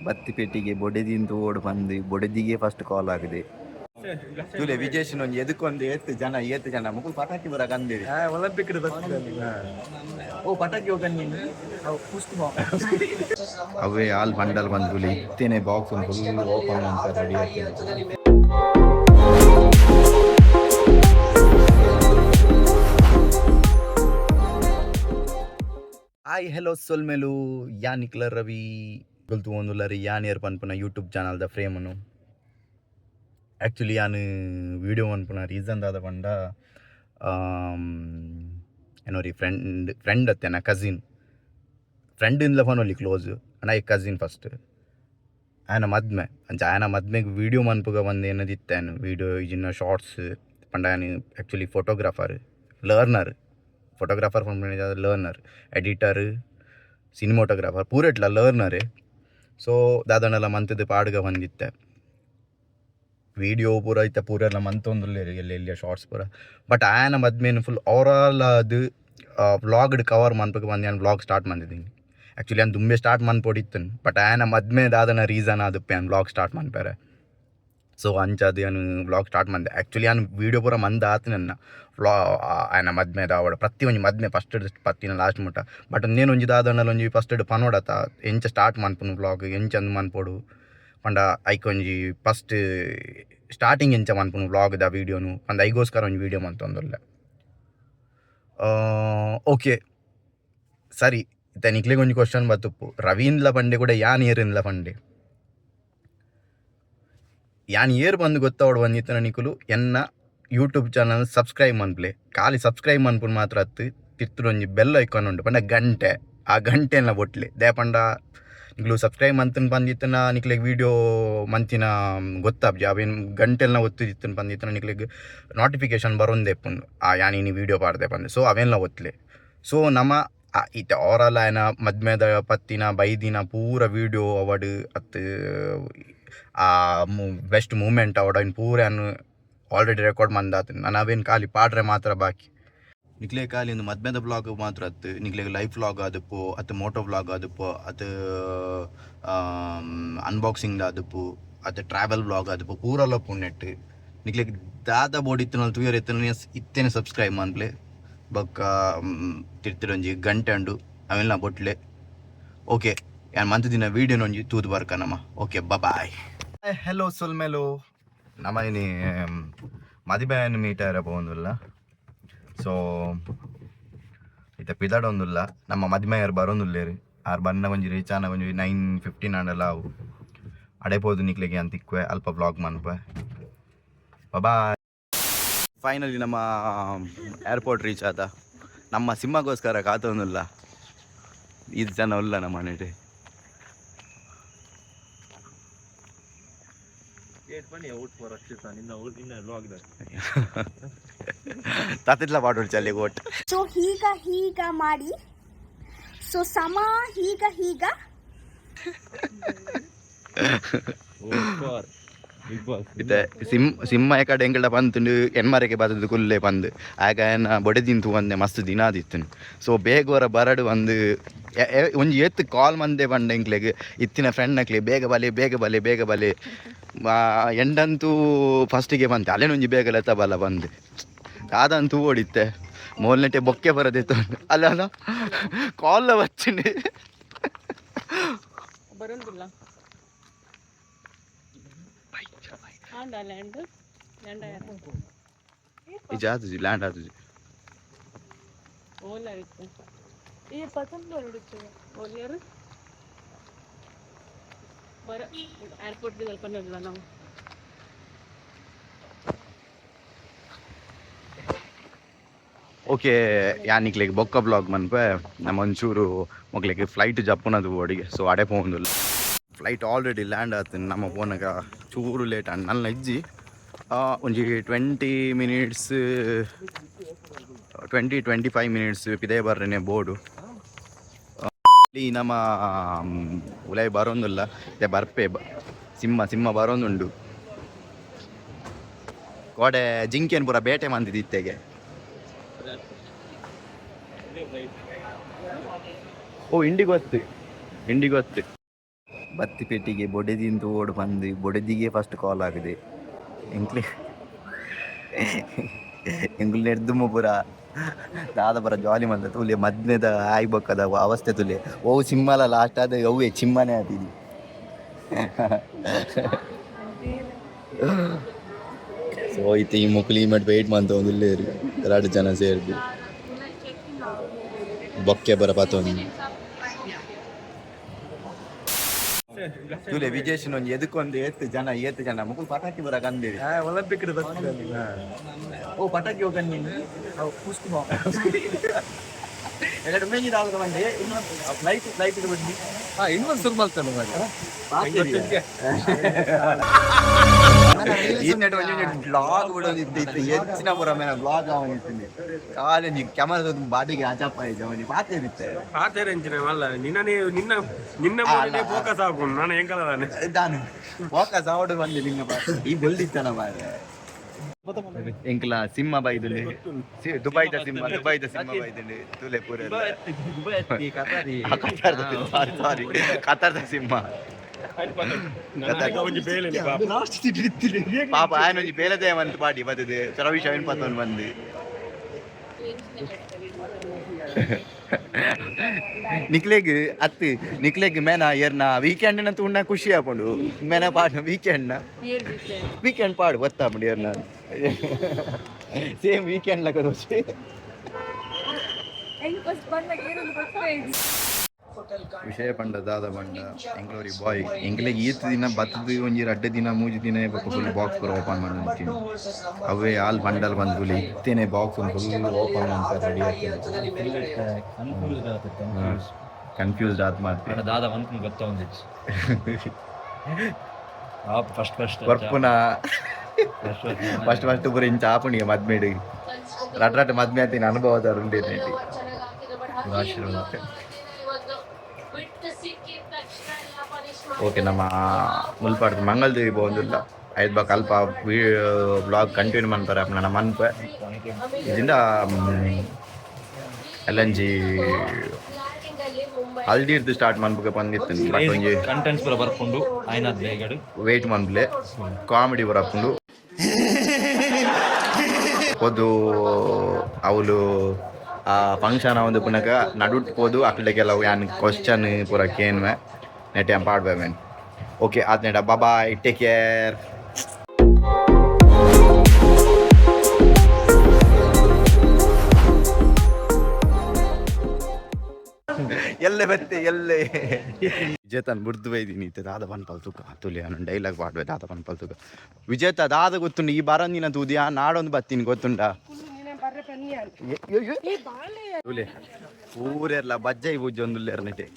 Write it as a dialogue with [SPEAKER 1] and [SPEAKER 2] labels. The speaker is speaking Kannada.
[SPEAKER 1] ಬತ್ತಿ ಪೆಟ್ಟಿಗೆ ಬೊಡೆದಿಂದು ಓಡ್ ಬಂದು ಬೊಡೆದಿಗೆ ಫಸ್ಟ್ ಕಾಲ್ ಆಗಿದೆ ತುಲೆ ವಿಜೇಶನ್ ಒಂದು ಎದಕ್ಕೊಂದು ಏತ್ತು ಜನ ಮುಗು ಪಟಾಕಿ ಬರ ಕಂದಿರಿ
[SPEAKER 2] ಒಲಿಂಪಿಕ್
[SPEAKER 1] ಓ ಪಟಾಕಿ ಹೋಗ ಅವೇ ಆಲ್ ಬಂಡಲ್ ಬಂದು ಇತ್ತೇನೆ ಬಾಕ್ಸ್ ಒಂದು ಫುಲ್ ಓಪನ್ ಅಂತ ರೆಡಿ ಆಗ್ತದೆ. ಹಾಯ್ ಹೆಲೋ ಸೊಲ್ಮೇಲು ಯಾನ್ ನಿಕ್ಲರ್ ರವಿ ಗೊಲ್ತು ಒಂದುಲ್ಲರಿ ಯಾನ್ ಏರ್ ಪನ್ಪುನ ಯೂಟ್ಯೂಬ್ ಚಾನಲ್ದ ಫ್ರೇಮನು ಆ್ಯಕ್ಚುಲಿ ಯಾನ್ ವೀಡಿಯೋ ಅನ್ಪುನ ರೀಸನ್ ದಾದ ಪಂಡ ಏನೋ ರೀ ಫ್ರೆಂಡ್ ಅತ್ತೇನ ಕಸಿನ್ ಫ್ರೆಂಡಿಂದ ಫೋನ್ ಒಲ್ಲಿ ಕ್ಲೋಸ್ ಅಣ್ಣ ಈ ಕಸಿನ್ ಫಸ್ಟ್ ಆಯನ ಮದ್ಮೆ ಅಂಚ ಆಯನ ಮದ್ಮೆಗೆ ವೀಡಿಯೋ ಮನ್ಪುಗ ಒಂದು ಏನದಿತ್ತೇನು ವೀಡಿಯೋ ಇಜಿನ ಶಾರ್ಟ್ಸ್ ಪಂಡ ಆಯನ ಆ್ಯಕ್ಚುಲಿ ಫೋಟೋಗ್ರಾಫರ್ ಫೋನ್ ಲರ್ನರ್ ಎಡಿಟರ್ ಸಿನಿಮೋಟೋಗ್ರಾಫರ್ ಪೂರೆಟ್ಲ ಲರ್ನರೇ. ಸೊ ದಾದನೆಲ್ಲ ಮಂತದ್ದು ಪಾಡ್ಗ ಬಂದಿತ್ತೆ ವೀಡಿಯೋ ಪೂರ ಇತ್ತ ಪೂರ ಎಲ್ಲ ಮಂತೊಂದುಲ್ಲೆ ಎಲ್ಲಿ ಶಾರ್ಟ್ಸ್ ಪೂರ. ಬಟ್ ಆಯನ ಮದ್ಮೇನು ಫುಲ್ ಓವರಾಲ್ ಅದು ವ್ಲಾಗ್ಡ್ ಕವರ್ ಮನ್ಪಕ್ಕೆ ಬಂದು ನಾನು ವ್ಲಾಗ್ ಸ್ಟಾರ್ಟ್ ಮಾಡಿದ್ದೀನಿ. ಆ್ಯಕ್ಚುಲಿ ನಾನು ದುಂಬೆ ಸ್ಟಾರ್ಟ್ ಮನ್ಪೊಡಿತ್ತನು ಬಟ್ ಆಯನ ಮದ್ಮೆ ದಾದನ ರೀಸನ್ ಅದಪ್ಪೆ ನಾನು ವ್ಲಾಗ್ ಸ್ಟಾರ್ಟ್ ಮನ್ಪೇರೆ. ಸೊ ಅಂಚದು ನಾನು ವ್ಲಾಗ್ ಸ್ಟಾರ್ಟ್ ಮಾಡಿದೆ. ಆ್ಯಕ್ಚುಲಿ ನಾನು ವೀಡಿಯೋ ಪೂರ ಮಂದ ಆತು ನನ್ನ ಆಯನ ಮದ್ಮೆದ ಅವಡ ಪ್ರತಿ ಒಂಜಿ ಮದ್ಮೆ ಫಸ್ಟ್ ಪತ್ತಿನ ಲಾಸ್ಟ್ ಮುಟ್ಟ. ಬಟ್ ಒಂದೇನು ಒಂಜಿ ದಾದನಲ್ಲಿ ಒಂಜಿ ಫಸ್ಟ್ ಪನೋಡತ ಎಂಚ ಸ್ಟಾರ್ಟ್ ಮನ್ಪುನು ವ್ಲಾಗ್ ಎಂಚಂದು ಮನ್ಪೊಡು ಪಂಡ ಐಕೊಂಜಿ ಫಸ್ಟ್ ಸ್ಟಾರ್ಟಿಂಗ್ ಎಂಚ ಮನ್ಪುನು ವ್ಲಾಗ್ದ ವೀಡಿಯೋನು ಪಂಡ ಐಗೋಸ್ಕರ ಒಂಜಿ ವೀಡಿಯೋ ಮಂತೊಂದುಲ್ಲೆ. ಓಕೆ ಸರಿ ಇತ್ತ ನಿಕ್ಲಿಗೆ ಒಂಜಿ ಕ್ವಶನ್ ಬತ್ತುಪ್ಪು ರವೀಂದ್ಲ ಪಂಡೆ ಕೂಡ ಯಾನ್ ಏರಿಂದ್ಲ ಪಂಡೆ ಯಾನ್ ಏರ್ ಬಂದು ಗೊತ್ತಾವಡು ಬಂದಿತ್ತು ನಿಕುಲು ಎನ್ನ ಯೂಟ್ಯೂಬ್ ಚಾನಲ್ ಸಬ್ಸ್ಕ್ರೈಬ್ ಮನ್ಪ್ಲೆ ಖಾಲಿ ಸಬ್ಸ್ಕ್ರೈಬ್ ಮನ್ಪುನು ಮಾತ್ರ ಅತ್ತು ತಿರ್ತುಡೊಂಜಿ ಬೆಲ್ ಐಕಾನ್ ಉಂಟು ಪಂಡ ಗಂಟೆ ಆ ಗಂಟೆನ ಒಟ್ಲೆ ದೇ ಪಂಡ ನಿಕ್ಲು ಸಬ್ಸ್ಕ್ರೈಬ್ ಮಂತನ್ ಬಂದಿತ್ತನ ನಿಕ್ಲಿಗೆ ವೀಡಿಯೋ ಮಂತಿನ ಗೊತ್ತಾಬ್ಜಿ ಅವೇನು ಗಂಟೆಲ್ನ ಒತ್ತಿದಿತ್ತನ ಬಂದಿತ್ತನ ನಿಕ್ಲಿಗೆ ನೋಟಿಫಿಕೇಶನ್ ಬರೋಂದೆ ಪುಂಡು ಆ ಯಾನಿ ವೀಡಿಯೋ ಪಾಡ್ದೆ ಬಂದೆ. ಸೊ ಅವೆಲ್ಲ ಒತ್ತಲೆ. ಸೊ ನಮ್ಮ ಇತ್ತೆ ಓವರಾಲ್ ಆಯ್ನ ಮದ್ಮೆದ ಪತ್ತಿನ ಬೈದಿನ ಪೂರ ವೀಡಿಯೋ ಅವಡು ಅತ್ತು ಆ ಬೆಸ್ಟ್ ಮೂಮೆಂಟ್ ಅವಡ ಇನ್ನು ಪೂರ ಆಲ್ರೆಡಿ ರೆಕಾರ್ಡ್ ಮಂದಾತು. ನಾನು ಅವೇನು ಖಾಲಿ ಪಾಡ್ರೆ ಮಾತ್ರ ಬಾಕಿ ನಿಕ್ಲೆ ಖಾಲಿ ಒಂದು ಮದ್ಮೆದ ಬ್ಲಾಗ್ ಮಾತ್ರ ಅತ್ತು ನಿಕ್ಲೆ ಲೈಫ್ ವ್ಲಾಗ್ ಆದಪ್ಪು ಅತ್ತು ಮೋಟೋ ವ್ಲಾಗ್ ಆದಪ್ಪು ಅದು ಅನ್ಬಾಕ್ಸಿಂಗ್ ಆದಪ್ಪು ಅದು ಟ್ರಾವೆಲ್ ವ್ಲಾಗ್ ಆದಪ್ಪು ಪೂರಲ್ಲ ಪುಣ್ಣೆಟ್ಟು ನಿಕ್ಲೆ ದಾದ ಬೋಡಿತ್ತು ತೂಯರ್ ಎತ್ತನ ಇತ್ತೇನೆ ಸಬ್ಸ್ಕ್ರೈಬ್ ಮನ್ಪ್ಲೆ ಬೊಕ್ಕ ತಿರ್ತಿರೊಂಜಿ ಗಂಟೆ ಉಂಡು ಅವೆಲ್ಲ ಬೊಟ್ಲೆ. ಓಕೆ ಯಾನ್ ಮಂತ್ ದಿನ ವೀಡಿಯೋನೊಂಜಿ ತೂದು ಬರ್ಕನಮ್ಮ. Okay bye. ಹೆಲೋ ಸೊಲ್ಮೇಲು ನಮ್ಮ ಇನಿ ಮದಿಬೆಯನ್ನು ಮೀಟಾರ ಪೋಂದುಲ್ಲ. ಸೊ ಇತ್ತ ಪಿದಾಡೊಂದುಲ್ಲ ನಮ್ಮ ಮದಿಮೆಯರು ಬರೋಂದುಲ್ಲೇರಿ ಆರು ಬಣ್ಣ ಒಂಜಿ ರೀಚಾನ ಒಂಜಿ 9:15 ಆಂಡಲ್ಲ ಅವು ಅಡೆಪೋದು ನಿಕ್ಲಿಗೆ ಅಂತಿಕ್ವೆ ಅಲ್ಪ ವ್ಲಾಗ್ ಮನ್ಪೆ. ಬಾಯ್. ಫೈನಲಿ ನಮ್ಮ ಏರ್ಪೋರ್ಟ್ ರೀಚ್ ಆದ. ನಮ್ಮ ಸಿಂಹಗೋಸ್ಕರ ಕಾತೊಂದುಲ್ಲ ಇದು ಜನ ಉಲ್ಲ ನಮ್ಮ ಮನೆಗೆ ತಾತಿತ್ಲ ಪಾಡೋಡು ಚಲ್ಲಿ ಓಟ್.
[SPEAKER 3] ಸೊ ಹೀಗ ಮಾಡಿ ಸೊ ಸಮ ಹೀಗ
[SPEAKER 1] ಇತ್ತೆ ಸಿಂಹ ಕಡೆ ಎಂಗಳ ಬಂತು ಎನ್ಮರೆಗೆ ಬದದು ಕುಲ್ಲೆ ಬಂದು ಆಗ ಬೊಡೆದಿಂತು ಒಂದೆ ಮಸ್ತ್ ದಿನ ಆದಿತ್ತು. ಸೊ ಬೇಗ ಬರಡು ಒಂದು ಒಂಜಿ ಎತ್ತು ಕಾಲ್ ಮಂದೆ ಬಂಡ ಎಂಕ್ಲೆಗೆ ಇತ್ತಿನ ಫ್ರೆಂಡ್ನಕ್ಲೆ ಬೇಗ ಬಲೆ ಎಂಡಂತೂ ಫಸ್ಟಿಗೆ ಬಂತೆ ಅಲ್ಲೇನೊಂಜಿ ಬೇಗ ಲೆತ್ತ ಬಲ ಬಂದು ಅದಂತೂ ಓಡಿತ್ತೆ ಮೊದಲನೆಟ್ಟೆ ಬೊಕ್ಕೆ ಬರೋದಿತ್ತು ಅಲ್ಲ ಕಾಲ್ వచ్చింది ಲ್ಯಾಂಡ್ ಆತುಜಿ
[SPEAKER 4] ಏರ್ಪೋರ್ಟ್ ಕಲ್ಪನೆ ನಾವು
[SPEAKER 1] ಓಕೆ ಯಾನಿಕ್ಲಿಗೆ ಬೊಕ್ಕ ಬ್ಲಾಗ್ ಮನ್ಪೆ ನಮ್ಮ ಒಂಚೂರು ಮಕ್ಳಿಗೆ ಫ್ಲೈಟ್ ಜಪ್ಪುನದು ಓಡಿಗೆ. ಸೊ ಅಡೆ ಪೋಂದುಲ್ಲ ಫ್ಲೈಟ್ ಆಲ್ರೆಡಿ ಲ್ಯಾಂಡ್ ಆತು ನಮ್ಮ ಪೋನಾಗ ಚೂರು ಲೇಟ್ ಆಂಡ್ ನನ್ನ ಇಜ್ಜಿ ಒಂಜಿ 20-25 ಮಿನಿಟ್ಸ್ ಪಿದೇ ಬರ್ರೇನೆ ಬೋರ್ಡು ನಮ್ಮ ಉಲೈ ಬರೋಂದಿಲ್ಲ ಬರ್ಪೆ ಸಿಂಹ ಬರೋಂದುಂಡು ಕೋಡೆ ಜಿಂಕೆನ್ ಪೂರ ಬೇಟೆ ಮಂದಿದ್ದಿತ್ತೆಗೆ. ಓ ಇಂಡಿಗೊತ್ತು ಬತ್ತಿ ಪೆಟ್ಟಿಗೆ ಬೊಡೆದಿಂತ ಓಡ್ ಬಂದು ಬೊಡೆದಿಗೆ ಫಸ್ಟ್ ಕಾಲ್ ಆಗಿದೆ ಎಂಗ್ಲು ನೆಡ್ದು ಪೂರ ದಾದ ಪರ ಜಾಲಿ ಮಾಡ್ದ ತುಲೆ ಮದ್ನೆದ ಆಯ್ಬಕ್ಕದ ಅವಸ್ಥೆ ತುಲೆ ಓ ಸಿಂಹಲ ಲಾಸ್ಟ್ ಆದ ಅವೇ ಚಿಮ್ಮನೆ ಆದಿದಿ ಸೊ ಐತೆ ಈ ಮುಕ್ಲಿ ಮಾಡಿ ವೆಯ್ಟ್ ಮಾಡ್ತಾ ಒಂದಿಲ್ಲೇ ಎರಡು ಜನ ಸೇರಿದ್ದು ಬೊಕ್ಕೆ ಬರ ಪಾತೊಂದು ತುಲೆ ವಿಜೇಶನ್ ಒಂದು ಎದಕ್ಕೊಂದು ಏತ್ತು ಜನ ಮುಕ್ಕಳು ಪಟಾಕಿ ಬರ ಕಂದೇವಿ
[SPEAKER 2] ಒಲಿಂಪಿಕ್
[SPEAKER 1] ಓ ಪಟಾಕಿ ಹೋಗನ್ ನೀನು ಎರಡು ಮೇಜಿ ಆಗ ಬಂದೆ ಇನ್ನೊಂದು ಫ್ಲೈಟ್ ಬಂದು
[SPEAKER 2] ಇನ್ನೊಂದು ಸುಲ್ ಮಾಡ್ತಾನೆ
[SPEAKER 1] ಬ್ಲಾಗ್ ಬಿಡೋದಿತ್ತು ಹೆಚ್ಚಿನ ಪುರ ಮೇಲೆ ಬ್ಲಾಗ್ ಅವನಿದ್ದೀನಿ ಕಾಲೇಜ್ ಕ್ಯಾಮರಾ ಬಾಡಿಗೆ ಆಚಪ್ಪ ಇದೆ ಅವನಿಗೆ ಪಾತಿರುತ್ತೆ
[SPEAKER 2] ಪಾತೇರಂಚಿನ ಅಲ್ಲ ನಿನ್ನ ಫೋಕಸ್ ಆಗು ನಾನು ಹೆಂಗಲ್ಲ
[SPEAKER 1] ನಾನು ಫೋಕಸ್ ಅವಡು ಬಂದೆ ನಿನ್ನ ಈ ಬಲ್ದಿತ್ತನ ಮಾರೆ ಎಂಕ್ಲ ಸಿಂಹ ಬೈದುಲೆ ದುಬೈದ ಸಿಂಹ ಬೈದುಲೆ ತುಲೆ ಪೂರ ಸಾರಿ ಕತಾರ್ದ ಸಿಂಹ ಪಾಪ ఆయన ಬೇಲದೇ ಒಂದು ಪಾಡಿ ಬದದೆ ಚಲೋ ವಿಷಯ ಪತ್ತೊಂದು ಬಂದು ನಿಕ್ಲೆಗ್ ಮೇನ ಏರ್ನ ವೀಕೆಂಡ್ ನಂತ ಉಣ್ಣ ಖುಷಿ ಆಪುಂಡು ಮೇನ ಪಾಡು ವೀಕೆಂಡ್ ಪಾಡು ಗೊತ್ತಾಪುಂಡು ಏರ್ನ ಸೇಮ್ ವೀಕೆಂಡ್ ಲಕ ದೋಷಿ ವಿಷಯ ಪಂಡ ದಾದ ಪಂಡ ಎಂಗ್ಳೂರಿ ಬಾಯ್ ಎಂಗ್ಲಿಗೆ ಈತ್ ದಿನ ಬತ್ತದು ಒಂಜಿ 2 ದಿನ 3 ದಿನ ಫುಲ್ ಬಾಕ್ಸ್ ಪೂರ ಓಪನ್ ಮಾಡಿ ಅವೇ ಆಲ್ ಬಂಡಲ್ ಬಂದು ಇತ್ತೇನೆ ಬಾಕ್ಸ್ ಒಂದು ಫುಲ್ ಓಪನ್ ಅಂತ ರೆಡಿ ಕನ್ಫ್ಯೂಸ್ಡ್ ಆತ್ ಮಾಡ್ತೀವಿ
[SPEAKER 5] ದಾದ ಒಂದು ಗೊತ್ತ ಒಂದಿತ್ತು ಫಸ್ಟ್
[SPEAKER 1] ವರ್ಪುನ ಫಸ್ಟ್ ಪೂರ ಇಂಚ ಆಪುಣಿಗೆ ಮದ್ಮೇಡಿ ರಟ್ ಮದ್ಮೆ ಅಂತೀನಿ ಅನುಭವದವ್ರು ಉಂಟೇನೆ ಆಶೀರ್ವಾದ ಓಕೆ ನಮ್ಮ ಮುಲ್ಪಾಡ್ದು ಮಂಗಲ್ದೇವಿ ಬೋಂದಿಲ್ಲ ಐದು ಬಾ ಅಲ್ಪ ಬ್ಲಾಗ್ ಕಂಟಿನ್ಯೂ ಮಾಡ್ತಾರೆ ನನ್ನ ಮನ್ಪ ಇದರಿಂದ ಎಲ್ಲಂಜಿ ಹಲ್ದಿರ್ದು ಸ್ಟಾರ್ಟ್ ಮನ್ಪಕ್ಕೆ ಬಂದಿತ್ತು ಬಟ್ ಒಂಜಿ
[SPEAKER 5] ಕಂಟೆಂಟ್ಸ್ ಪೂರ ಬರ್ಕೊಂಡು ಆಯ್ನದ್ ಬೇಗಡು
[SPEAKER 1] ವೆಯ್ಟ್ ಮನ್ಪ್ಲೆ ಕಾಮಿಡಿ ಬರಕೊಂಡು ಪೋದು ಅವಳು ಆ ಫಂಕ್ಷನ್ ಒಂದು ಪುನಕ ನಡುಟ್ ಪೋದು ಅಕ್ಲೆ ಕೆಲವು ಯಾನ್ ಕ್ವಶನ್ ಪೂರ ಕೇನ್ವೆ ನೆಟ್ ಏನ್ ಪಾಡ್ಬೇವೇನ್ ಓಕೆ ಆದ್ ನೆಟ ಬಾಯ್ ಟೇಕ್ ಕೇರ್ ಎಲ್ಲೇ ಬತ್ತೆ ಎಲ್ಲೇ ವಿಜೇತನ್ ಬುಡ್ದು ಬೈದಿನಿ ದಾದ ಪನ್ಪಲ್ ತುಕ ತುಲೆ ಅವನು ಡೈಲಾಗ್ ಪಾಡ್ವೆ ದಾದ ಪನ್ಪಲ್ ತುಕ ವಿಜೇತ ದಾದ ಗೊತ್ತುಂಡು ಈ ಬಾರ ನೀನ ತೂದಿಯಾ ನಾಡೊಂದು ಬತ್ತೀನಿ ಗೊತ್ತುಂಡ ಊರೆಲ್ಲ ಬಜ್ಜಾಯಿ ಬುಜ್ಜಿ ಒಂದು ನೆಟೆ